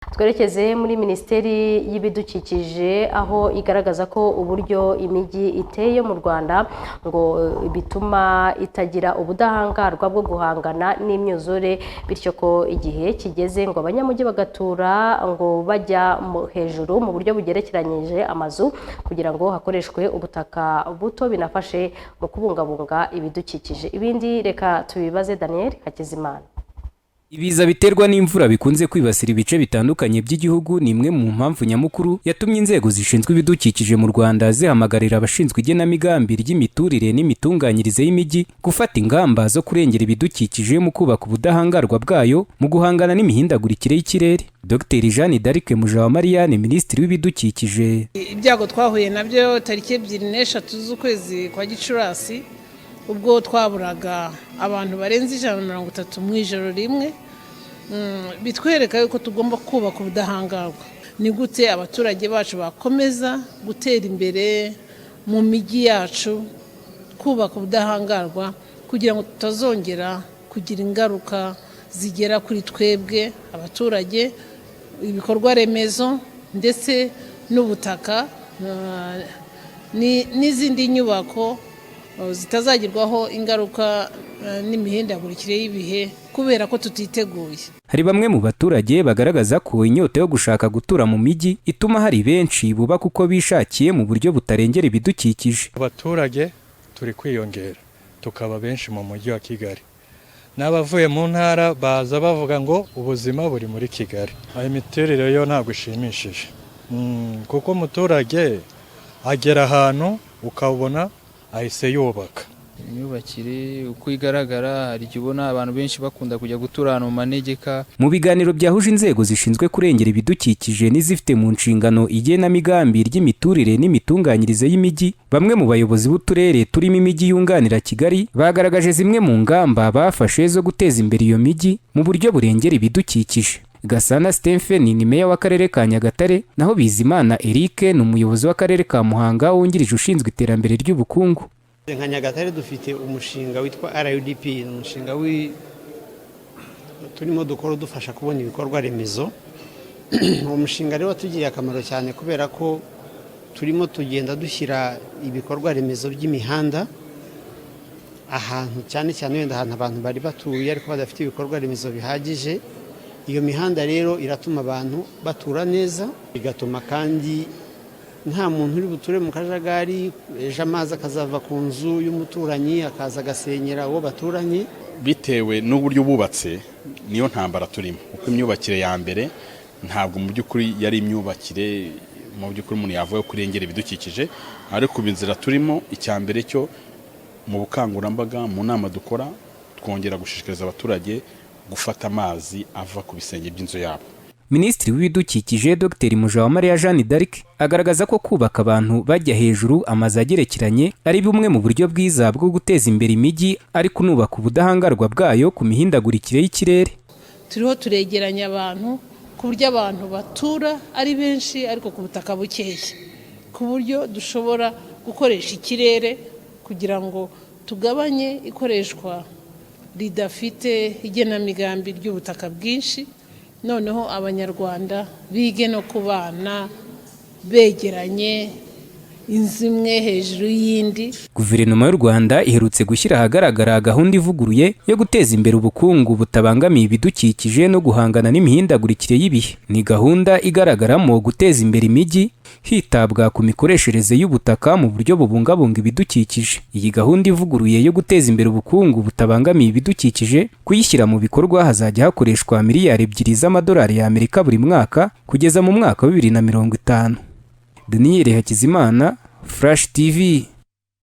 Twerekeze muri Minisiteri y'Ibidukikije aho igaragaza ko uburyo imijyi iteye mu Rwanda ngo bituma itagira ubudahangarwa bwo guhangana n'imyuzure, bityo ko igihe kigeze ngo abanyamujyi bagatura ngo bajya hejuru mu buryo bugerekeranyije amazu kugira ngo hakoreshwe ubutaka buto binafashe mu kubungabunga ibidukikije. Ibindi reka tubibaze Daniel Hakizimana. Ibiza biterwa n'imvura bikunze kwibasira ibice bitandukanye by'igihugu ni imwe mu mpamvu nyamukuru yatumye inzego zishinzwe ibidukikije mu Rwanda zihamagarira abashinzwe igenamigambi ry'imiturire n'imitunganyirize y'imijyi gufata ingamba zo kurengera ibidukikije mu kubaka ubudahangarwa bwayo mu guhangana n'imihindagurikire y'ikirere. Dr Jeanne d'Arc Mujawamariya, Minisitiri w'Ibidukikije. Ibyago twahuye nabyo tariki 2 z'ukwezi kwa Gicurasi ubwo twaburaga abantu barenze 130 mu ijoro rimwe, bitwereka yuko tugomba kubaka ubudahangarwa. Ni gute abaturage bacu bakomeza gutera imbere mu mijyi yacu, kubaka ubudahangarwa kugira ngo tutazongera kugira ingaruka zigera kuri twebwe abaturage, ibikorwa remezo ndetse n'ubutaka n'izindi nyubako zitazagirwaho ingaruka n'imihindagurikire y'ibihe kubera ko tutiteguye. Hari bamwe mu baturage bagaragaza ko inyota yo gushaka gutura mu mijyi ituma hari benshi bubaka uko bishakiye mu buryo butarengera ibidukikije. Abaturage turi kwiyongera tukaba benshi mu mujyi wa Kigali, n'abavuye mu ntara baza bavuga ngo ubuzima buri muri Kigali. Ayo miterere yo ntabwo ishimishije, kuko umuturage agera ahantu ukabona ahise yubaka. Imyubakire uko igaragara hari ubona abantu benshi bakunda kujya gutura mu manegeka. Mu biganiro byahuje inzego zishinzwe kurengera ibidukikije n'izifite mu nshingano igenamigambi ry'imiturire n'imitunganyirize y'imijyi, bamwe mu bayobozi b'uturere turimo imijyi yunganira Kigali bagaragaje zimwe mu ngamba bafashe zo guteza imbere iyo mijyi mu buryo burengera ibidukikije. Gasana Stephen ni meya w'akarere ka Nyagatare, naho Bizimana Eric ni umuyobozi w'akarere ka Muhanga wungirije ushinzwe iterambere ry'ubukungu. Nka Nyagatare dufite umushinga witwa RUDP, umushinga turimo dukora dufasha kubona ibikorwa remezo. Uwo mushinga rero watugiriye akamaro cyane kubera ko turimo tugenda dushyira ibikorwa remezo by'imihanda ahantu cyane cyane wenda ahantu abantu bari batuye ariko badafite ibikorwa remezo bihagije. Iyo mihanda rero iratuma abantu batura neza, bigatuma kandi nta muntu uri buture mu kajagari, ejo amazi akazava ku nzu y'umuturanyi akaza agasenyera uwo baturanye. Bitewe n'uburyo bubatse niyo ntambara turimo, uko imyubakire ya mbere ntabwo mu by'ukuri yari imyubakire mu by'ukuri umuntu yavuye kurengera ibidukikije, ariko inzira turimo icya mbere cyo mu bukangurambaga mu nama dukora twongera gushishikariza abaturage gufata amazi ava ku bisenge by'inzu yabo. Minisitiri w'Ibidukikije Dr Mujawamariya Jeanne d'Arc agaragaza ko kubaka abantu bajya hejuru amazu agerekeranye ari bumwe mu buryo bwiza bwo guteza imbere imijyi ariko unubaka ubudahangarwa bwayo ku mihindagurikire y'ikirere. Turiho turegeranya abantu ku buryo abantu batura ari benshi ariko ku butaka bukeya, ku buryo dushobora gukoresha ikirere kugira ngo tugabanye ikoreshwa ridafite igenamigambi ry'ubutaka bwinshi, noneho abanyarwanda bige no kubana begeranye inzu imwe hejuru y'indi. Guverinoma y'u Rwanda iherutse gushyira ahagaragara gahunda ivuguruye yo guteza imbere ubukungu butabangamiye ibidukikije no guhangana n'imihindagurikire y'ibihe. Ni gahunda igaragaramo guteza imbere imijyi hitabwa ku mikoreshereze y'ubutaka mu buryo bubungabunga ibidukikije. Iyi gahunda ivuguruye yo guteza imbere ubukungu butabangamiye ibidukikije, kuyishyira mu bikorwa hazajya hakoreshwa miliyari 2 z'amadolari y'Amerika buri mwaka kugeza mu mwaka wa 2050. Daniel Hakizimana, Flash TV.